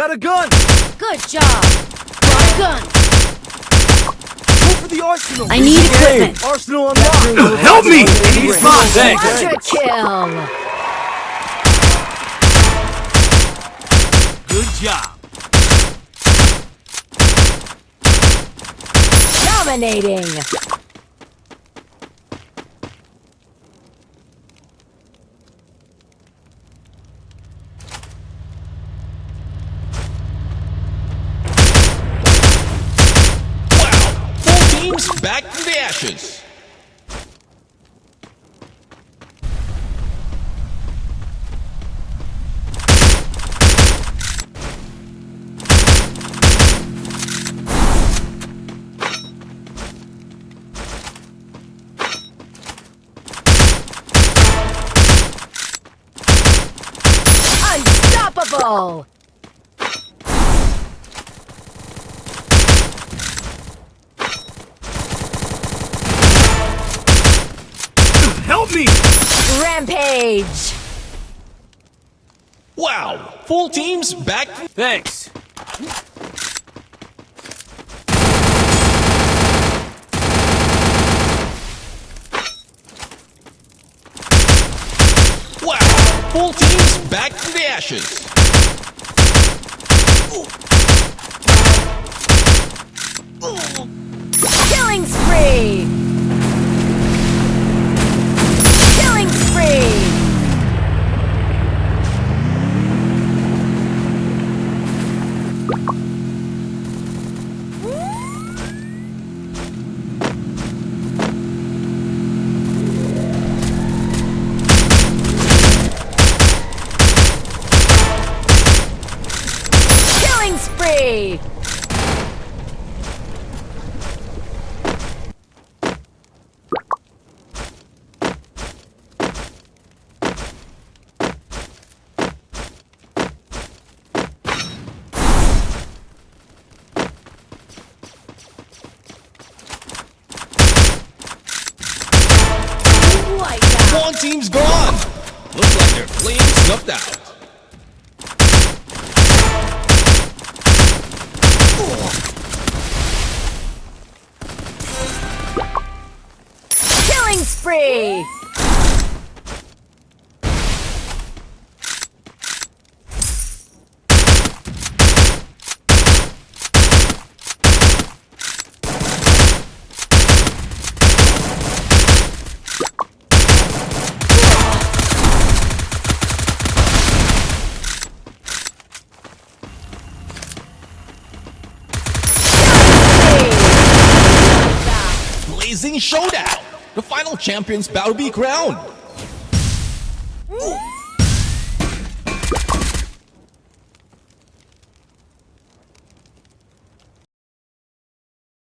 got a gun! Good job. Got a gun. Go for the arsenal! I need equipment. Arsenal unlocked! Help me! He's mine! Thanks! Quadra kill. Good job! Dominating. Back from the ashes. Unstoppable. Help me! Rampage. Wow! Full teams back. Thanks. Wow! Full teams back from the ashes. Killing spree. Killing spree. Killing spree. One team's gone. Looks like their flames snuffed out. Killing spree. Blazing showdown. The final champions bout to be crowned.